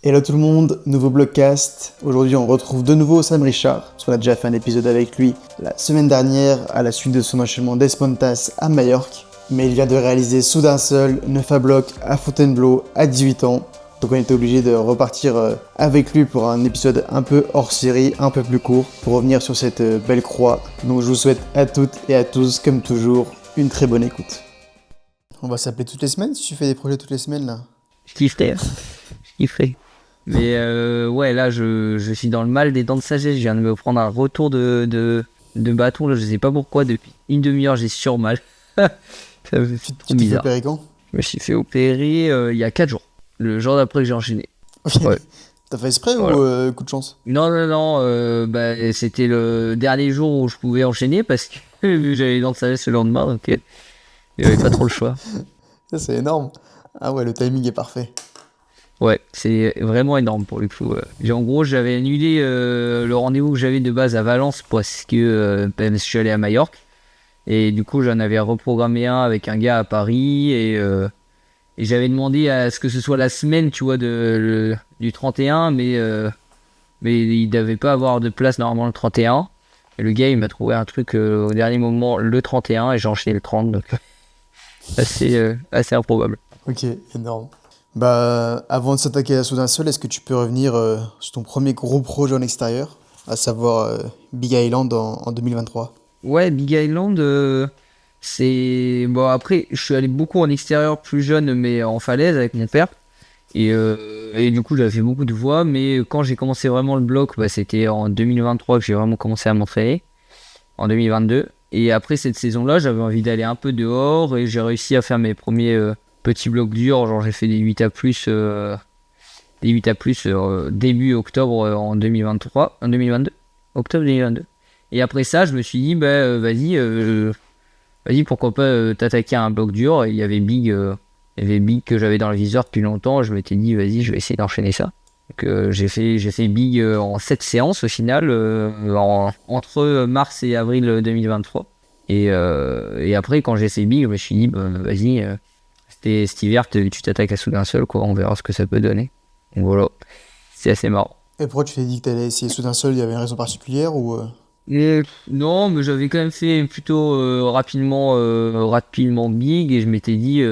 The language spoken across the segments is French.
Hello tout le monde, nouveau blogcast. Aujourd'hui on retrouve de nouveau Sam Richard, parce qu'on a déjà fait un épisode avec lui la semaine dernière à la suite de son enchaînement d'Espontas à Majorque. Mais il vient de réaliser Soudain Seul, 9 à bloc à Fontainebleau à 18 ans. Donc on était obligé de repartir avec lui pour un épisode un peu hors série, un peu plus court, pour revenir sur cette belle croix. Donc je vous souhaite à toutes et à tous, comme toujours, une très bonne écoute. On va s'appeler toutes les semaines si tu fais des projets toutes les semaines là. Je kifferais. Mais ouais, là, je suis dans le mal des dents de sagesse. Je viens de me prendre un retour de bâton. Là, je sais pas pourquoi. Depuis une demi-heure, j'ai surmal. Ça me fait trop Tu t'es fait bizarre. opérer quand? Je me suis fait opérer il y a 4 jours. Le jour d'après que j'ai enchaîné. Ouais. T'as fait exprès Voilà. ou coup de chance? Non. Bah, c'était le dernier jour où je pouvais enchaîner parce que vu que j'avais les dents de sagesse le lendemain. Donc, il n'y avait pas trop le choix. Ça c'est énorme. Ah ouais, le timing est parfait. Ouais, c'est vraiment énorme pour le coup. En gros, j'avais annulé le rendez-vous que j'avais de base à Valence parce que je suis allé à Majorque. Et du coup, j'en avais reprogrammé un avec un gars à Paris. Et j'avais demandé à ce que ce soit la semaine, tu vois, du 31. Mais il devait pas avoir de place normalement le 31. Et le gars, il m'a trouvé un truc au dernier moment le 31 et j'ai enchaîné le 30. Donc, assez improbable. Ok, énorme. Bah, avant de s'attaquer à Soudain Seul, est-ce que tu peux revenir sur ton premier gros projet en extérieur, à savoir Big Island en 2023? Ouais, Big Island, c'est... Bon, après, je suis allé beaucoup en extérieur plus jeune, mais en falaise avec mon père. Et du coup, j'avais fait beaucoup de voies. Mais quand j'ai commencé vraiment le bloc, bah, c'était en 2023 que j'ai vraiment commencé à m'entraîner. En 2022. Et après cette saison-là, j'avais envie d'aller un peu dehors. Et j'ai réussi à faire mes premiers petits blocs durs. Genre, j'ai fait des 8 à plus, début octobre en 2023. En 2022. Octobre 2022. Et après ça, je me suis dit, vas-y, pourquoi pas t'attaquer à un bloc dur. Et il y avait Big que j'avais dans le viseur depuis longtemps. Je m'étais dit, vas-y, je vais essayer d'enchaîner ça. Donc, j'ai fait Big en 7 séances au final, entre mars et avril 2023. Et après, quand j'ai fait Big, je me suis dit, vas-y, cet hiver, tu t'attaques à Soudain Seul, quoi. On verra ce que ça peut donner. Donc voilà, c'est assez marrant. Et pourquoi tu t'es dit que t'allais essayer Soudain Seul, il y avait une raison particulière ou Non, mais j'avais quand même fait plutôt rapidement Big et je m'étais dit,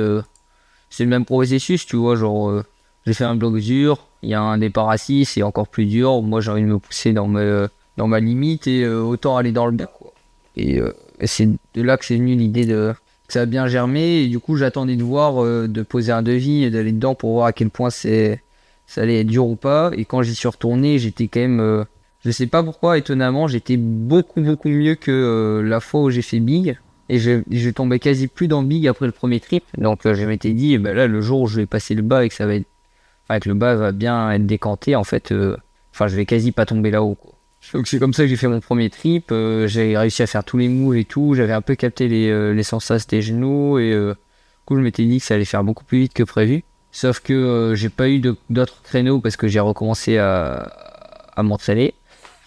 c'est le même processus, tu vois, genre, j'ai fait un bloc dur, il y a un départ à 6, c'est encore plus dur, moi j'ai envie de me pousser dans ma limite et autant aller dans le bac, quoi. Et c'est de là que c'est venu l'idée que ça a bien germé et du coup j'attendais de voir, de poser un devis et d'aller dedans pour voir à quel point ça allait être dur ou pas. Et quand j'y suis retourné, j'étais quand même, je sais pas pourquoi, étonnamment, j'étais beaucoup beaucoup mieux que la fois où j'ai fait Big. Et je tombais quasi plus dans Big après le premier trip. Donc je m'étais dit, bah là, le jour où je vais passer le bas et que ça va être, enfin, que le bas va bien être décanté, en fait, je vais quasi pas tomber là-haut, quoi. Donc c'est comme ça que j'ai fait mon premier trip. J'ai réussi à faire tous les moves et tout. J'avais un peu capté les sensations des genoux. Et du coup, je m'étais dit que ça allait faire beaucoup plus vite que prévu. Sauf que j'ai pas eu d'autres créneaux parce que j'ai recommencé à m'entraîner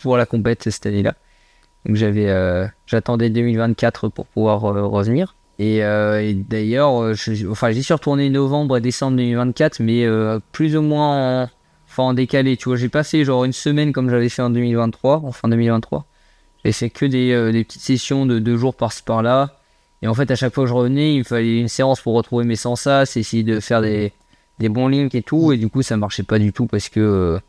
pour la compète cette année-là. Donc j'attendais 2024 pour pouvoir revenir. Et d'ailleurs, j'y suis retourné novembre et décembre 2024, mais plus ou moins en décalé. Tu vois, j'ai passé genre une semaine comme j'avais fait en 2023, en fin 2023. J'ai fait que des petites sessions de 2 jours par-ci par-là. Et en fait, à chaque fois que je revenais, il fallait une séance pour retrouver mes sensas, essayer de faire des bons links et tout. Et du coup, ça marchait pas du tout parce que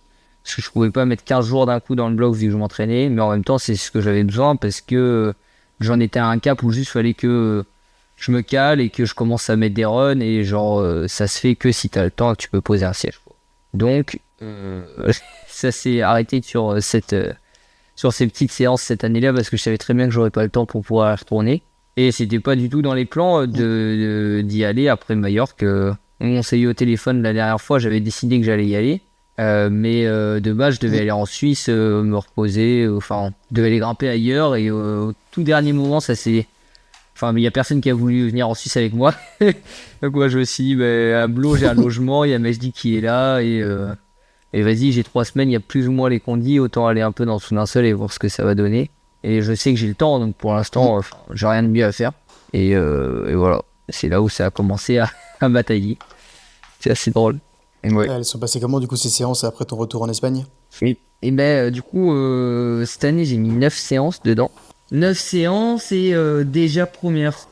je pouvais pas mettre 15 jours d'un coup dans le bloc vu que je m'entraînais, mais en même temps c'est ce que j'avais besoin parce que j'en étais à un cap où juste fallait que je me cale et que je commence à mettre des runs et genre ça se fait que si t'as le temps et que tu peux poser un siège, quoi. Donc ça s'est arrêté sur ces petites séances cette année-là parce que je savais très bien que j'aurais pas le temps pour pouvoir y retourner et c'était pas du tout dans les plans d'y aller après Majorque. On s'est eu au téléphone la dernière fois, j'avais décidé que j'allais y aller. Mais de base, je devais aller en Suisse, me reposer, je devais aller grimper ailleurs. Et au tout dernier moment, il n'y a personne qui a voulu venir en Suisse avec moi. Donc, moi, je me suis dit, à Blo, j'ai un logement, il y a Majdi qui est là. Et vas-y, j'ai 3 semaines, il y a plus ou moins les condis. Autant aller un peu dans son seul et voir ce que ça va donner. Et je sais que j'ai le temps, donc pour l'instant, j'ai rien de mieux à faire. Et voilà, c'est là où ça a commencé à batailler. C'est assez drôle. Ouais. Elles sont passées comment du coup ces séances après ton retour en Espagne? Et ben, du coup, cette année, j'ai mis 9 séances dedans. 9 séances et déjà première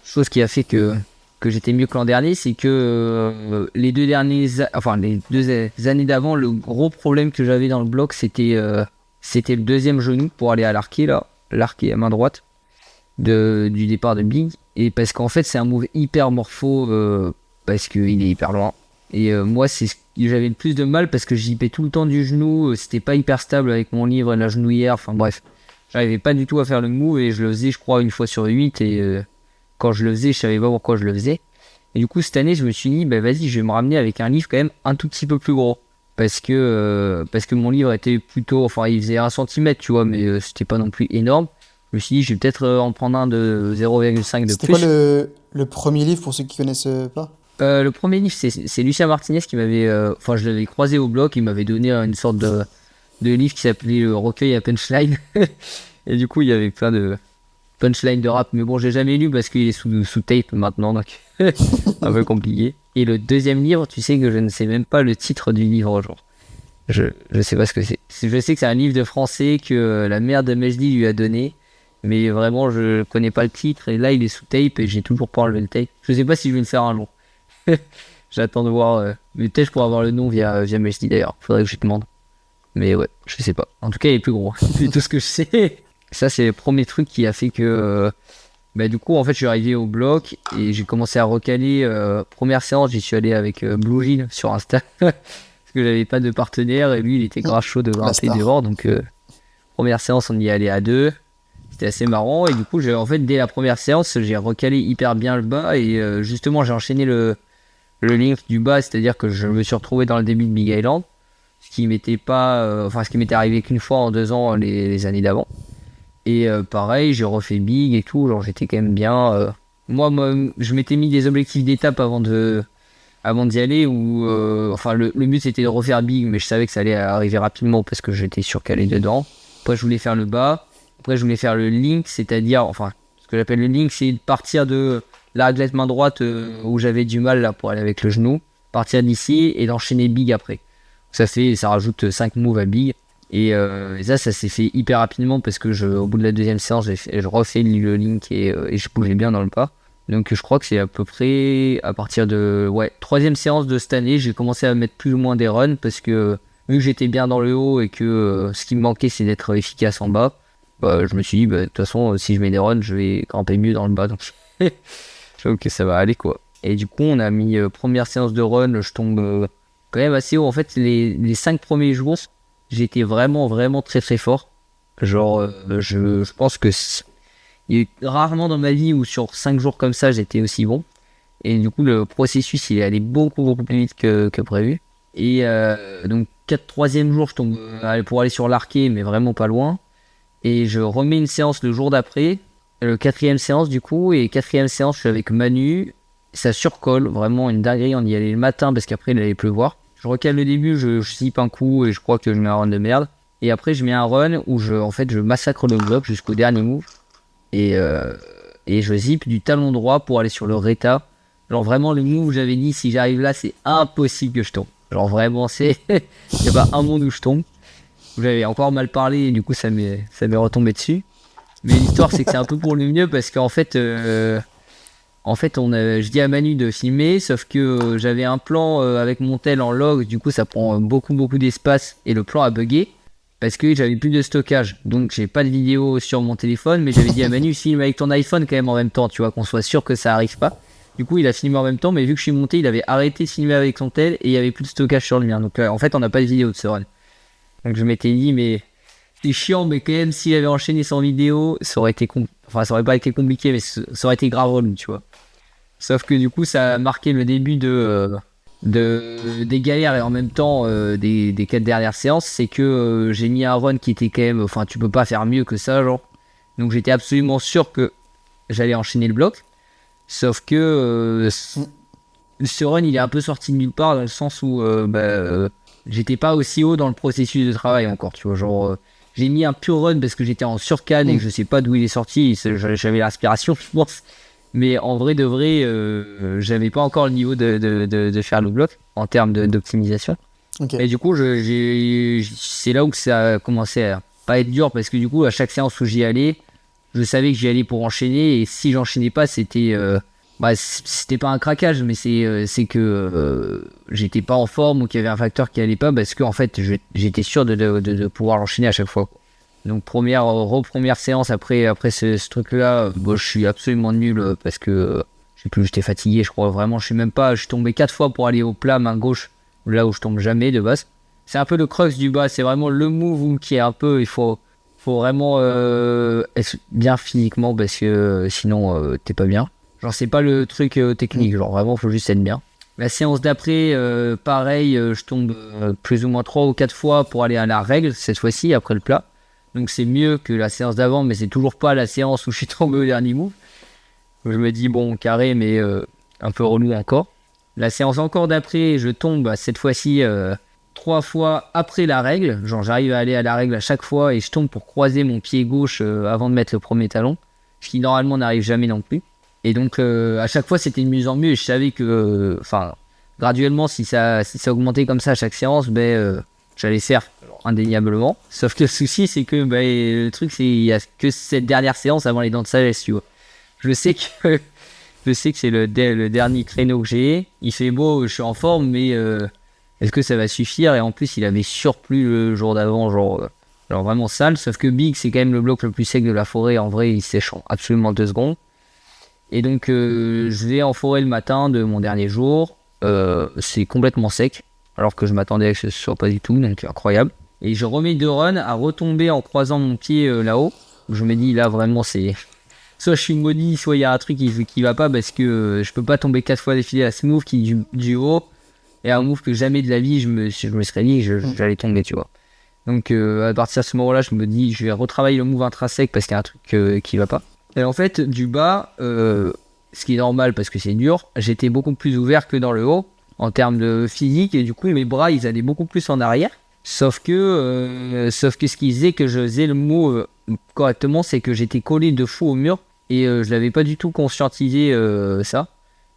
chose qui a fait que j'étais mieux que l'an dernier, c'est que les années d'avant, le gros problème que j'avais dans le bloc, c'était le deuxième genou pour aller à l'arqué, là, l'arqué à main droite du départ de Big. Et parce qu'en fait, c'est un move hyper morpho parce qu'il est hyper loin. Et moi, c'est ce que j'avais le plus de mal parce que j'y pais tout le temps du genou. C'était pas hyper stable avec mon livre et la genouillère. Enfin bref, j'arrivais pas du tout à faire le move et je le faisais, je crois, une fois sur 8. Et quand je le faisais, je savais pas pourquoi je le faisais. Et du coup, cette année, je me suis dit, bah vas-y, je vais me ramener avec un livre quand même un tout petit peu plus gros. Parce que mon livre était plutôt. Enfin, il faisait 1 centimètre, tu vois, mais c'était pas non plus énorme. Je me suis dit, je vais peut-être en prendre un de 0,5 de C'était plus. quoi le premier livre pour ceux qui connaissent pas? Le premier livre, c'est Lucien Martinez qui m'avait. Enfin, je l'avais croisé au bloc, il m'avait donné une sorte de livre qui s'appelait Le recueil à punchline. Et du coup, il y avait plein de punchline de rap. Mais bon, j'ai jamais lu parce qu'il est sous tape maintenant, donc un peu compliqué. Et le deuxième livre, tu sais que je ne sais même pas le titre du livre, genre. Je sais pas ce que c'est. Je sais que c'est un livre de français que la mère de Mejdi lui a donné. Mais vraiment, je connais pas le titre. Et là, il est sous tape et j'ai toujours pas enlevé le tape. Je sais pas si je vais le faire un jour. J'attends de voir. Mais peut-être je pourrais avoir le nom via Mejdi d'ailleurs. Faudrait que je lui demande. Mais ouais, je sais pas. En tout cas, il est plus gros. C'est tout ce que je sais. Ça, c'est le premier truc qui a fait que. Bah, du coup, en fait, je suis arrivé au bloc et j'ai commencé à recaler. Première séance, j'y suis allé avec Blue Gilles sur Insta. Parce que j'avais pas de partenaire et lui, il était grave chaud de grimper dehors. Donc, première séance, on y est allé à 2. C'était assez marrant. Et du coup, en fait, dès la première séance, j'ai recalé hyper bien le bas. Et justement, j'ai enchaîné le link du bas, c'est-à-dire que je me suis retrouvé dans le début de Big Island, ce qui m'était pas, ce qui m'était arrivé qu'une fois en 2 ans les années d'avant. Et pareil, j'ai refait Big et tout, genre j'étais quand même bien. Moi, je m'étais mis des objectifs d'étape avant d'y aller, où enfin le but c'était de refaire Big, mais je savais que ça allait arriver rapidement parce que j'étais surcalé dedans. Après, je voulais faire le bas. Après, je voulais faire le link, c'est-à-dire, enfin, ce que j'appelle le link, c'est de partir de la réglette main droite où j'avais du mal là pour aller avec le genou, partir d'ici et d'enchaîner Big après. Ça rajoute 5 moves à Big. Et ça s'est fait hyper rapidement parce que au bout de la deuxième séance, je refais le link et je bougeais bien dans le pas. Donc je crois que c'est à peu près à partir de troisième séance de cette année, j'ai commencé à mettre plus ou moins des runs parce que vu que j'étais bien dans le haut et que ce qui me manquait c'est d'être efficace en bas, bah, je me suis dit de toute façon si je mets des runs je vais grimper mieux dans le bas, donc je trouve que ça va aller quoi. Et du coup on a mis première séance de run, je tombe quand même assez haut. En fait les 5 premiers jours j'étais vraiment vraiment très très fort, genre je pense que il y a eu rarement dans ma vie où sur 5 jours comme ça j'étais aussi bon. Et du coup le processus il est allé beaucoup plus vite que prévu. Et donc 3e jour je tombe pour aller sur l'arqué mais vraiment pas loin. Et je remets une séance le jour d'après, le 4e séance du coup. Et 4e séance je suis avec Manu, ça surcolle, vraiment une dinguerie, on y allait le matin parce qu'après il allait pleuvoir. Je recale le début, je zip un coup et je crois que je mets un run de merde. Et après je mets un run où je massacre le bloc jusqu'au dernier move. Et je zip du talon droit pour aller sur le Reta. Genre vraiment le move où j'avais dit si j'arrive là c'est impossible que je tombe. Genre vraiment c'est il n'y a pas un monde où je tombe. J'avais encore mal parlé et du coup ça m'est retombé dessus. Mais l'histoire c'est que c'est un peu pour le mieux parce qu'en fait je dis à Manu de filmer, sauf que j'avais un plan avec mon tel en log, du coup ça prend beaucoup d'espace et le plan a bugué. Parce que j'avais plus de stockage, donc j'ai pas de vidéo sur mon téléphone, mais j'avais dit à Manu, filme avec ton iPhone quand même en même temps, tu vois, qu'on soit sûr que ça arrive pas. Du coup, il a filmé en même temps, mais vu que je suis monté, il avait arrêté de filmer avec son tel et il y avait plus de stockage sur le mien. Donc en fait, on n'a pas de vidéo de ce run. Donc je m'étais dit, mais c'est chiant, mais quand même, s'il avait enchaîné sans vidéo, ça aurait été ça aurait pas été compliqué, mais ça aurait été grave relou, tu vois. Sauf que du coup, ça a marqué le début des galères et en même temps des 4 dernières séances. C'est que j'ai mis un run qui était quand même, enfin tu peux pas faire mieux que ça, genre. Donc j'étais absolument sûr que j'allais enchaîner le bloc, sauf que ce run il est un peu sorti de nulle part dans le sens où j'étais pas aussi haut dans le processus de travail encore, tu vois, genre j'ai mis un pur run parce que j'étais en surcan et que je sais pas d'où il est sorti, j'avais l'aspiration je pense, Mais en vrai de vrai, j'avais pas encore le niveau de faire le bloc en termes d'optimisation. Ok. Et du coup, c'est là où que ça a commencé à pas être dur parce que du coup, à chaque séance où j'y allais, je savais que j'y allais pour enchaîner. Et si j'enchaînais pas, c'était pas un craquage, mais c'est que j'étais pas en forme ou qu'il y avait un facteur qui allait pas parce que en fait, j'étais sûr de pouvoir l'enchaîner à chaque fois, quoi. Donc première séance après ce truc-là, bon, je suis absolument nul parce que je sais plus, j'étais fatigué, je crois vraiment, je suis tombé 4 fois pour aller au plat main gauche, là où je tombe jamais de base. C'est un peu le crux du bas, c'est vraiment le move qui est un peu, faut vraiment être bien physiquement parce que sinon t'es pas bien. Genre c'est pas le truc technique, genre vraiment faut juste être bien. La séance d'après, pareil, je tombe plus ou moins 3 ou 4 fois pour aller à la règle cette fois-ci après le plat. Donc c'est mieux que la séance d'avant, mais c'est toujours pas la séance où je suis tombé au dernier move. Je me dis bon, carré, mais un peu relou encore. La séance encore d'après, je tombe cette fois-ci 3 fois après la règle. Genre j'arrive à aller à la règle à chaque fois et je tombe pour croiser mon pied gauche avant de mettre le premier talon. Ce qui normalement n'arrive jamais non plus. Et donc à chaque fois c'était de mieux en mieux et je savais que, graduellement si ça augmentait comme ça à chaque séance, j'allais faire indéniablement. Sauf que le souci c'est que le truc c'est qu'il y a que cette dernière séance avant les dents de sagesse, tu vois. Je sais que c'est le dernier créneau que j'ai. Il fait beau, je suis en forme, mais est-ce que ça va suffire? Et en plus il avait surplu le jour d'avant, genre vraiment sale. Sauf que Big c'est quand même le bloc le plus sec de la forêt. En vrai il sèche en absolument 2 secondes. Et donc je vais en forêt le matin de mon dernier jour. C'est complètement sec, alors que je m'attendais à ce que ce soit pas du tout, donc incroyable. Et je remets 2 runs à retomber en croisant mon pied là-haut. Je me dis là vraiment c'est... Soit je suis maudit, soit il y a un truc qui va pas parce que je peux pas tomber 4 fois d'affilée à ce move qui du haut. Et un move que jamais de la vie je me serais dit que j'allais tomber, tu vois. Donc à partir de ce moment-là, je me dis je vais retravailler le move intrinsèque parce qu'il y a un truc qui va pas. Et en fait, du bas, ce qui est normal parce que c'est dur, j'étais beaucoup plus ouvert que dans le haut en termes de physique et du coup mes bras ils allaient beaucoup plus en arrière. Sauf que ce qui faisait que je faisais le mot correctement, c'est que j'étais collé de fou au mur et je l'avais pas du tout conscientisé ça.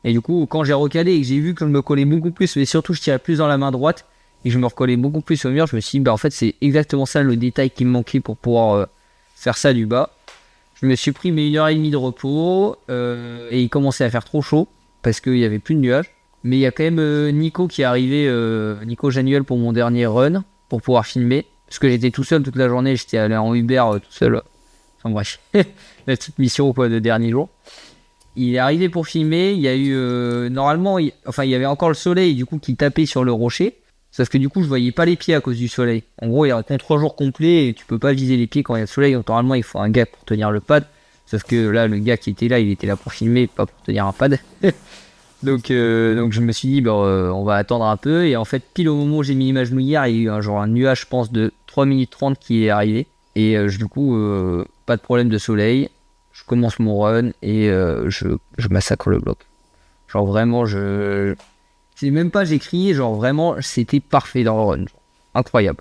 Et du coup, quand j'ai recalé et que j'ai vu que je me collais beaucoup plus, mais surtout je tirais plus dans la main droite et que je me recollais beaucoup plus au mur, je me suis dit en fait c'est exactement ça le détail qui me manquait pour pouvoir faire ça du bas. Je me suis pris mes 1h30 de repos et il commençait à faire trop chaud parce qu'il n'y avait plus de nuages. Mais il y a quand même Nico qui est arrivé, Nico Januel pour mon dernier run pour pouvoir filmer. Parce que j'étais tout seul toute la journée, j'étais allé en Uber tout seul. Enfin bref, la petite mission quoi, de dernier jour. Il est arrivé pour filmer, il y a eu normalement, il y avait encore le soleil du coup qui tapait sur le rocher. Sauf que du coup je voyais pas les pieds à cause du soleil. En gros il y a un contre-jour complet et tu peux pas viser les pieds quand il y a le soleil. Donc normalement il faut un gars pour tenir le pad. Sauf que là le gars qui était là il était là pour filmer, pas pour tenir un pad. donc je me suis dit on va attendre un peu. Et en fait pile au moment où j'ai mis l'image hier, il y a eu un nuage je pense de 3 minutes 30 qui est arrivé. Et du coup pas de problème de soleil. Je commence mon run et je massacre le bloc. Genre vraiment c'est même pas j'ai crié, genre vraiment c'était parfait dans le run, genre, incroyable.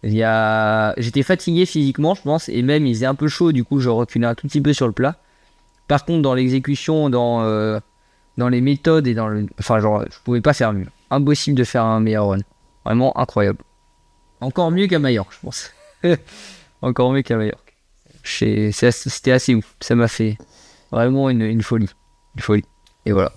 J'étais fatigué physiquement je pense et même il faisait un peu chaud, du coup je reculais un tout petit peu sur le plat. Par contre dans l'exécution, dans les méthodes et je pouvais pas faire mieux. Impossible de faire un meilleur run. Vraiment incroyable. Encore mieux qu'à Majorque je pense. Encore mieux qu'à Majorque. C'était assez ouf, ça m'a fait vraiment une folie. Une folie. Et voilà,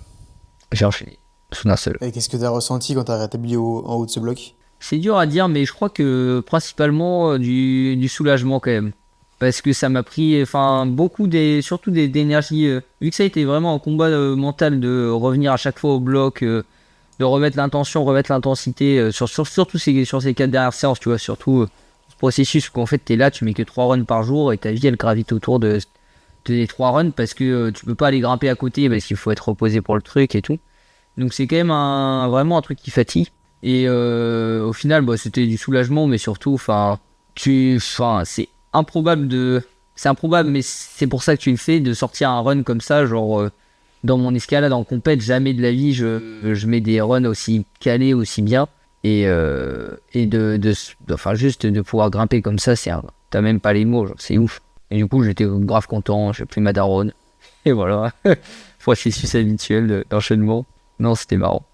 j'ai enchaîné. D'un seul. Et qu'est-ce que tu as ressenti quand tu as rétabli en haut de ce bloc? C'est dur à dire, mais je crois que principalement du soulagement quand même. Parce que ça m'a pris beaucoup surtout d'énergie. Vu que ça a été vraiment un combat mental de revenir à chaque fois au bloc, de remettre l'intention, remettre l'intensité, surtout sur ces 4 dernières séances, tu vois, surtout ce processus où en fait t'es là, tu mets que 3 runs par jour et ta vie elle gravite autour de des 3 runs parce que tu peux pas aller grimper à côté parce qu'il faut être reposé pour le truc et tout. Donc c'est quand même vraiment un truc qui fatigue. Et au final, c'était du soulagement, mais surtout, c'est improbable c'est improbable, mais c'est pour ça que tu le fais, de sortir un run comme ça, genre dans mon escalade en compète, jamais de la vie je mets des runs aussi calés, aussi bien. Et juste de pouvoir grimper comme ça, t'as même pas les mots, genre, c'est ouf. Et du coup, j'étais grave content, j'ai pris ma daronne. Et voilà, processus habituel d'enchaînement. Non, c'était marrant.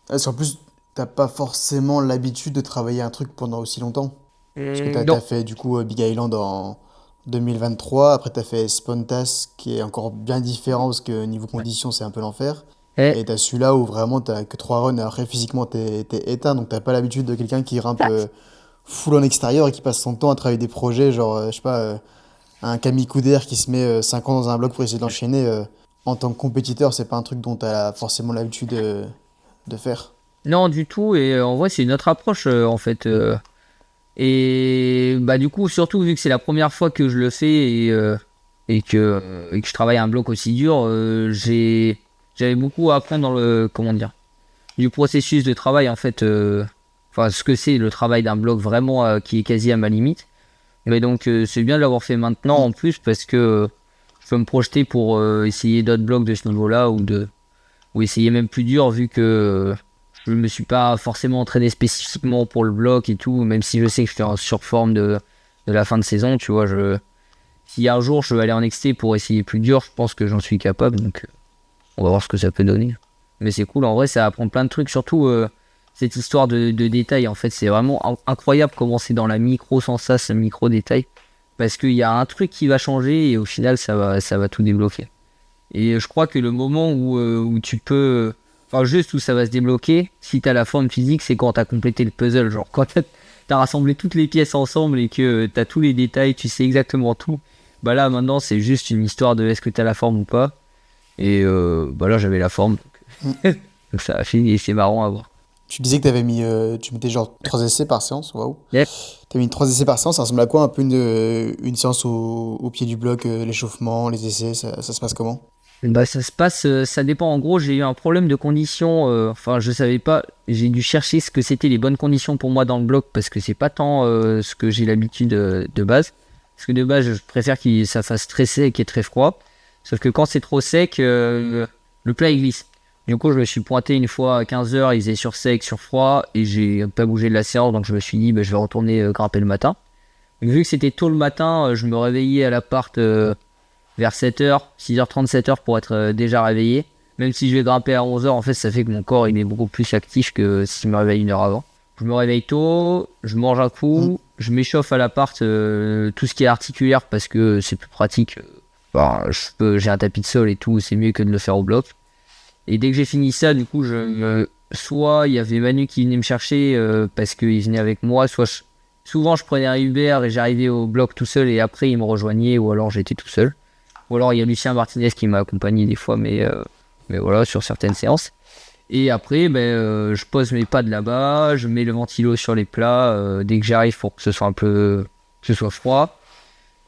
Parce qu'en plus, t'as pas forcément l'habitude de travailler un truc pendant aussi longtemps. Parce que Non. t'as fait du coup Big Island en 2023, après t'as fait Spontas qui est encore bien différent parce que niveau Ouais. conditions c'est un peu l'enfer. Et Et t'as celui-là où vraiment t'as que 3 runs et après physiquement t'es éteint donc t'as pas l'habitude de quelqu'un qui grimpe full en extérieur et qui passe son temps à travailler des projets genre je sais pas un Camille Couder qui se met 5 ans dans un bloc pour essayer d'enchaîner en tant que compétiteur c'est pas un truc dont t'as forcément l'habitude de faire. non, du tout. Et en vrai, c'est une autre approche, en fait. Et bah, du coup, surtout vu que c'est la première fois que je le fais et que je travaille un bloc aussi dur, j'avais beaucoup à apprendre dans le, comment dire, du processus de travail, en fait. Enfin, ce que c'est le travail d'un bloc vraiment qui est quasi à ma limite. Mais donc, c'est bien de l'avoir fait maintenant Mm. en plus parce que je peux me projeter pour essayer d'autres blocs de ce niveau-là ou essayer même plus dur vu que je me suis pas forcément entraîné spécifiquement pour le bloc et tout, même si je sais que je suis en surforme de la fin de saison, tu vois, si un jour je veux aller en XT pour essayer plus dur, je pense que j'en suis capable, donc on va voir ce que ça peut donner. Mais c'est cool, en vrai, ça apprend plein de trucs, surtout cette histoire de détails, en fait, c'est vraiment incroyable comment c'est dans la micro sensation, le micro détail, parce qu'il y a un truc qui va changer et au final, ça va tout débloquer. Et je crois que le moment où tu peux. Enfin, juste où ça va se débloquer, si t'as la forme physique, c'est quand t'as complété le puzzle. Genre, quand t'as rassemblé toutes les pièces ensemble et que t'as tous les détails, tu sais exactement tout. Bah là, maintenant, c'est juste une histoire de est-ce que t'as la forme ou pas. Et bah là, j'avais la forme. Mm. Donc ça a fini et c'est marrant à voir. Tu disais que t'avais mis tu mettais genre 3 essais par séance, waouh. Yep. T'as mis 3 essais par séance, ça ressemble à quoi un peu une séance au pied du bloc, l'échauffement, les essais, ça se passe comment? Bah ça se passe, ça dépend. En gros, j'ai eu un problème de conditions. Enfin, je savais pas. J'ai dû chercher ce que c'était les bonnes conditions pour moi dans le bloc parce que c'est pas tant ce que j'ai l'habitude de base. Parce que de base, je préfère que ça fasse très sec et très froid. Sauf que quand c'est trop sec, le plat il glisse. Du coup, je me suis pointé une fois à 15h, il faisait sur sec, sur froid, et j'ai pas bougé de la séance, donc je me suis dit, bah, je vais retourner grimper le matin. Donc, vu que c'était tôt le matin, je me réveillais à l'appart vers 7h, 6h30, 7h pour être déjà réveillé. Même si je vais grimper à 11h, en fait, ça fait que mon corps il est beaucoup plus actif que si je me réveille une heure avant. Je me réveille tôt, je mange un Mm. coup, je m'échauffe à l'appart tout ce qui est articulaire parce que c'est plus pratique. Enfin, j'ai un tapis de sol et tout, c'est mieux que de le faire au bloc. Et dès que j'ai fini ça, du coup, soit il y avait Manu qui venait me chercher parce qu'il venait avec moi, souvent je prenais un Uber et j'arrivais au bloc tout seul et après il me rejoignait ou alors j'étais tout seul. Ou alors il y a Lucien Martinez qui m'a accompagné des fois, mais voilà, sur certaines séances. Et après, je pose mes pads là-bas, je mets le ventilo sur les plats dès que j'arrive pour que ce soit que ce soit froid.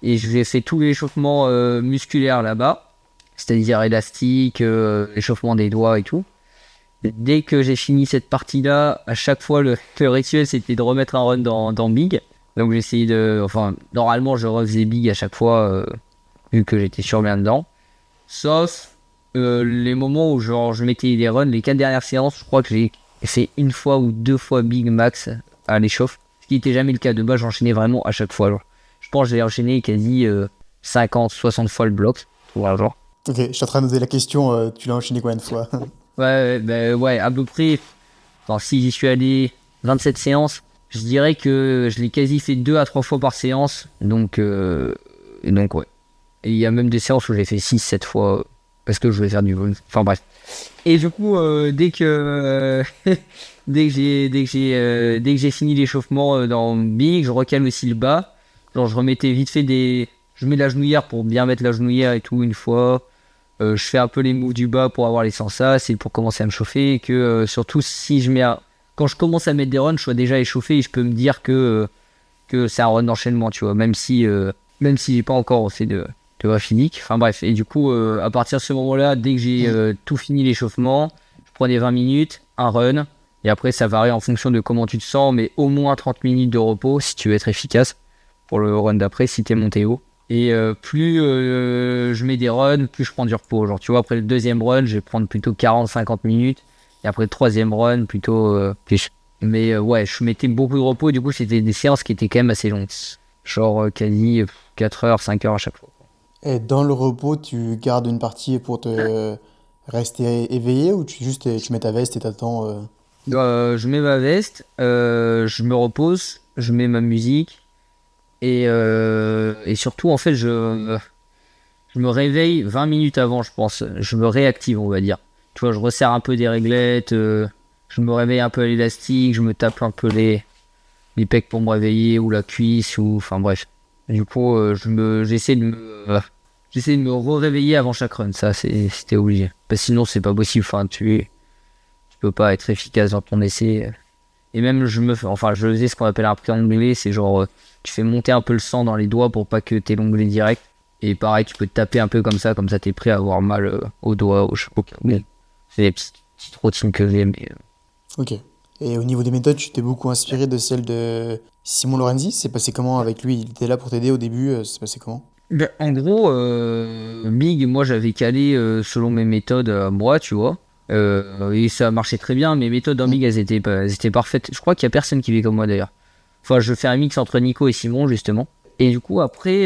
Et j'ai fait tout l'échauffement musculaire là-bas, c'est-à-dire élastique, échauffement des doigts et tout. Et dès que j'ai fini cette partie-là, à chaque fois le rituel c'était de remettre un run dans Big. Donc j'ai essayé de. Enfin, normalement je refaisais Big à chaque fois, vu que j'étais sûr bien dedans. Sauf les moments où genre, je mettais des runs, les 4 dernières séances, je crois que j'ai fait une fois ou deux fois Big Max à l'échauffe. Ce qui n'était jamais le cas de base, j'enchaînais vraiment à chaque fois. Genre. Je pense que j'ai enchaîné quasi 50, 60 fois le bloc. Genre. Ok, je suis en train de poser la question, tu l'as enchaîné combien de fois? Ouais, à peu près. Bon, si j'y suis allé 27 séances, je dirais que je l'ai quasi fait 2 à 3 fois par séance. Donc ouais. Et il y a même des séances où j'ai fait 6, 7 fois parce que je voulais faire du volume. Enfin bref. Et du coup, dès que j'ai fini l'échauffement dans Big, je recale aussi le bas. Genre je remettais vite fait je mets la genouillère pour bien mettre la genouillère et tout une fois. Je fais un peu les moves du bas pour avoir les sensations, c'est pour commencer à me chauffer. Et que surtout si quand je commence à mettre des runs, je sois déjà échauffé et je peux me dire que c'est un run d'enchaînement, tu vois, même si j'ai pas encore fait de voie physique. Enfin bref, et du coup, à partir de ce moment-là, dès que j'ai Mm. tout fini l'échauffement, je prenais 20 minutes, un run, et après ça varie en fonction de comment tu te sens, mais au moins 30 minutes de repos si tu veux être efficace pour le run d'après, si t'es monté haut. Et plus je mets des runs, plus je prends du repos. Genre, tu vois, après le deuxième run, je vais prendre plutôt 40-50 minutes, et après le troisième run, plutôt plus. Mais ouais, je mettais beaucoup de repos, et du coup, c'était des séances qui étaient quand même assez longues. Genre quasi 4 heures, 5 heures à chaque fois. Et dans le repos, tu gardes une partie pour te rester éveillé ou tu mets ta veste et t'attends Je mets ma veste, je me repose, je mets ma musique et surtout en fait je me réveille 20 minutes avant je pense, je me réactive on va dire. Tu vois, je resserre un peu des réglettes, je me réveille un peu à l'élastique, je me tape un peu les pecs pour me réveiller ou la cuisse ou enfin bref. Du coup j'essaie de me réveiller avant chaque run, ça c'était obligé. Parce que sinon c'est pas possible, enfin tu peux pas être efficace dans ton essai. Et même, je faisais ce qu'on appelle un pré-onglé, c'est genre, tu fais monter un peu le sang dans les doigts pour pas que t'aies l'onglet direct. Et pareil, tu peux te taper un peu comme ça t'es prêt à avoir mal aux doigts, au chapeau. Bon, c'est des petites routines que j'ai, mais. Ok. Et au niveau des méthodes, tu t'es beaucoup inspiré de celle de Simon Lorenzi. C'est passé comment avec lui? Il était là pour t'aider au début. C'est passé comment? Ben, en gros, Big, moi j'avais calé selon mes méthodes à moi, tu vois. Et ça marchait très bien. Mes méthodes en Mm. Big, elles étaient parfaites. Je crois qu'il y a personne qui fait comme moi d'ailleurs. Enfin, je fais un mix entre Nico et Simon, justement. Et du coup, après,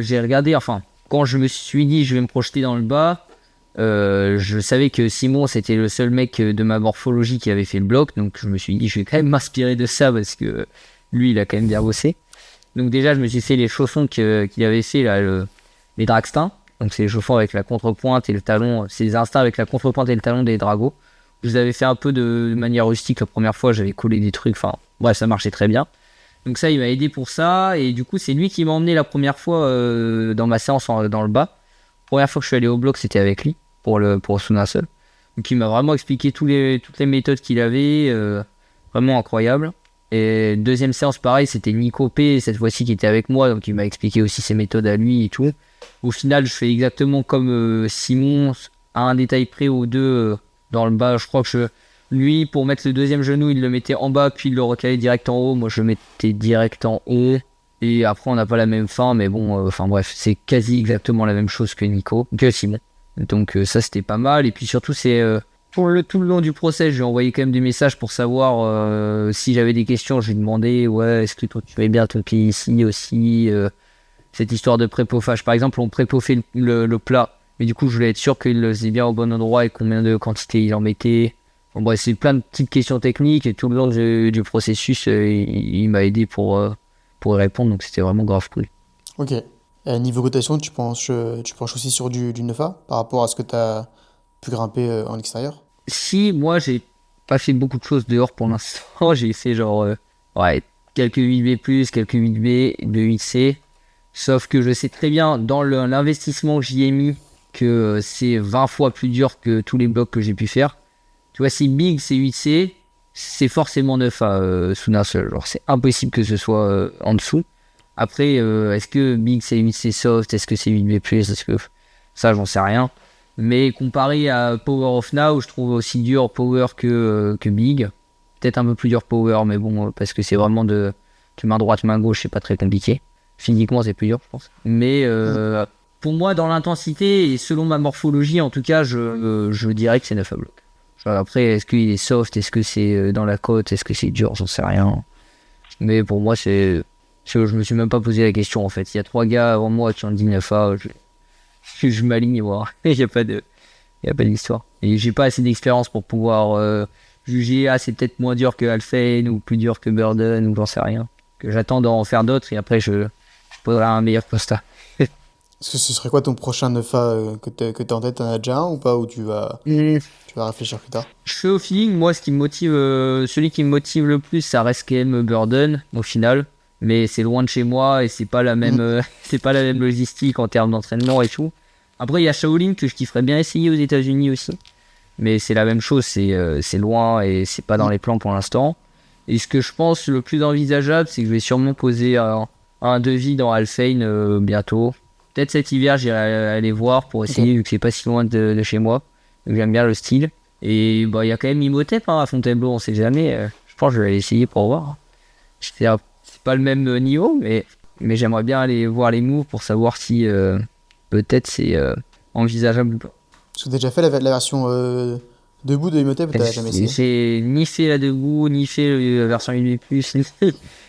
j'ai regardé, enfin, quand je me suis dit je vais me projeter dans le bas, je savais que Simon, c'était le seul mec de ma morphologie qui avait fait le bloc. Donc, je me suis dit, je vais quand même m'inspirer de ça parce que lui, il a quand même bien bossé. Donc, déjà, je me suis fait les chaussons qu'il avait fait, là, les Dragstins. Donc, c'est les chaussons avec la contrepointe et le talon. C'est les instincts avec la contrepointe et le talon des Dragos. Je les avais fait un peu de manière rustique la première fois, j'avais collé des trucs. Enfin, bref, ça marchait très bien. Donc ça, il m'a aidé pour ça. Et du coup, c'est lui qui m'a emmené la première fois dans ma séance dans le bas. Première fois que je suis allé au bloc, c'était avec lui, pour Suna Seul. Donc il m'a vraiment expliqué toutes les méthodes qu'il avait. Vraiment incroyable. Et deuxième séance, pareil, c'était Nico P, cette fois-ci, qui était avec moi. Donc il m'a expliqué aussi ses méthodes à lui et tout. Au final, je fais exactement comme Simon, à un détail près ou deux dans le bas. Je crois que lui, pour mettre le deuxième genou, il le mettait en bas, puis il le recalait direct en haut. Moi, je le mettais direct en haut. Et après, on n'a pas la même fin, mais bon, enfin bref, c'est quasi exactement la même chose que Simon. Donc ça, c'était pas mal. Et puis surtout, c'est tout le long du procès, je lui ai envoyé quand même des messages pour savoir si j'avais des questions. Je lui ai demandé, ouais, est-ce que toi, tu mets bien ton pied ici aussi cette histoire de prépofage. Par exemple, on prépofait le plat, mais du coup, je voulais être sûr qu'il le faisait bien au bon endroit et combien de quantité il en mettait. Bon, bref, c'est plein de petites questions techniques et tout le long du processus, il m'a aidé pour y répondre, donc c'était vraiment grave cool. Ok. Et niveau cotation, tu penches aussi sur du 9A par rapport à ce que tu as pu grimper en extérieur? Si moi, j'ai pas fait beaucoup de choses dehors pour l'instant, j'ai fait genre, ouais, quelques 8B+, quelques 8B, de 8C. Sauf que je sais très bien, dans l'investissement que j'y ai mis, que c'est 20 fois plus dur que tous les blocs que j'ai pu faire. Tu vois, si Big c'est 8C, c'est forcément 9 à sous d'un seul. Genre, c'est impossible que ce soit en dessous. Après, est-ce que Big c'est 8C soft? Est-ce que c'est 8B+? Est-ce que ça, j'en sais rien. Mais comparé à Power of Now, je trouve aussi dur Power que Big. Peut-être un peu plus dur Power, mais bon, parce que c'est vraiment de main droite, main gauche, c'est pas très compliqué. Physiquement, c'est plus dur, je pense. Mais pour moi, dans l'intensité et selon ma morphologie, en tout cas, je dirais que c'est 9 à bloc. Après, est-ce qu'il est soft? Est-ce que c'est dans la côte? Est-ce que c'est dur? J'en sais rien. Mais pour moi, je me suis même pas posé la question en fait. Il y a 3 gars avant moi qui ont dit 9A. Je m'aligne, voir. Il n'y a pas de. Il y a pas d'histoire. Et j'ai pas assez d'expérience pour pouvoir juger. Ah, c'est peut-être moins dur que Alphen ou plus dur que Burden ou j'en sais rien. Que j'attends d'en faire d'autres et après je poserai un meilleur constat. Est-ce que ce serait quoi ton prochain 9A que t'as en tête? T'en as déjà un ou pas? Ou tu vas réfléchir plus tard? Je fais au feeling, moi ce qui me motive, celui qui me motive le plus, ça reste quand même Burden au final. Mais c'est loin de chez moi et c'est pas la même, Mhm. c'est pas la même logistique en termes d'entraînement et tout. Après il y a Shaolin que je kifferais bien essayer aux États-Unis aussi. Mais c'est la même chose, c'est loin et c'est pas dans Mhm. les plans pour l'instant. Et ce que je pense le plus envisageable, c'est que je vais sûrement poser un devis dans Alphen bientôt. Peut-être cet hiver, j'irai aller voir pour Ok. essayer, vu que c'est pas si loin de chez moi. Donc j'aime bien le style. Et bah, il y a quand même Imhotep à Fontainebleau, on sait jamais. Je pense que je vais aller essayer pour voir. C'est pas le même niveau, mais j'aimerais bien aller voir les moves pour savoir si peut-être c'est envisageable ou pas. Parce que t'as déjà fait la version debout de Imhotep ou t'as jamais essayé? J'ai ni fait la debout, ni fait la version 8+,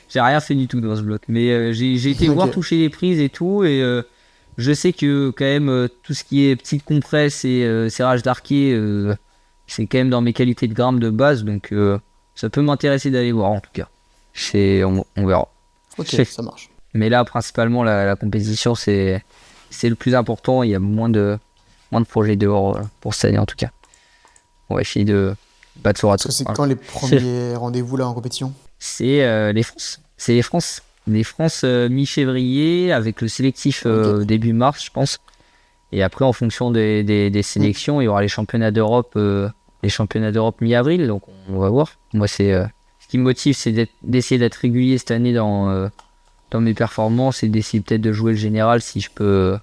j'ai rien fait du tout dans ce bloc. Mais j'ai été voir Ok. toucher les prises et tout, et Je sais que quand même tout ce qui est petite compresse et serrage d'arquet, c'est quand même dans mes qualités de grammes de base, donc ça peut m'intéresser d'aller voir en tout cas. On verra. Ok, ça marche. Mais là, principalement, la compétition, c'est le plus important. Il y a moins de projets dehors pour cette année en tout cas. On va essayer de battre Parce Sorato. que c'est Voilà. quand les premiers rendez-vous là en compétition? C'est les France. C'est les France. Les France mi-février avec le sélectif Ok. début mars, je pense. Et après, en fonction des sélections, il y aura les championnats d'Europe, mi-avril. Donc, on va voir. Moi, ce qui me motive, c'est d'essayer d'être régulier cette année dans mes performances et d'essayer peut-être de jouer le général si je peux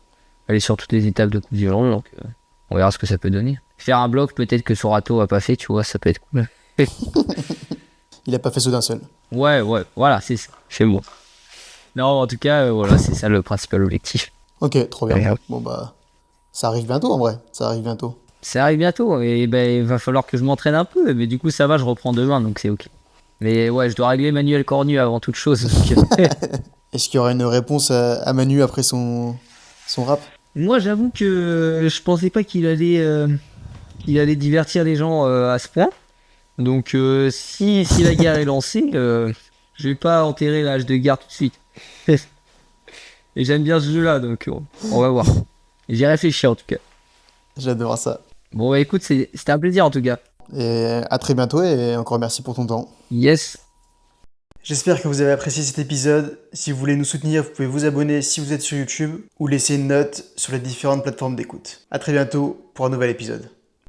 aller sur toutes les étapes de Coupe du Monde. Donc, on verra ce que ça peut donner. Faire un bloc, peut-être que Sorato a pas fait, tu vois, ça peut être cool. Il a pas fait saut d'un seul. Ouais, voilà, c'est ça. C'est bon. Non, en tout cas, voilà, c'est ça le principal objectif. Ok, trop bien. Ouais. Bon bah, ça arrive bientôt en vrai. Ça arrive bientôt. Ça arrive bientôt et ben il va falloir que je m'entraîne un peu, mais du coup ça va, je reprends demain donc c'est ok. Mais ouais, je dois régler Manuel Cornu avant toute chose. Est-ce qu'il y aura une réponse à Manu après son rap? Moi j'avoue que je pensais pas qu'il allait divertir les gens à ce point. Donc si la guerre est lancée, je vais pas enterrer l'âge de guerre tout de suite. Et j'aime bien ce jeu-là donc on va voir. J'y réfléchis en tout cas. J'adore ça. Bon bah écoute, c'était un plaisir en tout cas. Et à très bientôt et encore merci pour ton temps. Yes. J'espère que vous avez apprécié cet épisode. Si vous voulez nous soutenir, vous pouvez vous abonner si vous êtes sur YouTube ou laisser une note sur les différentes plateformes d'écoute. À très bientôt pour un nouvel épisode.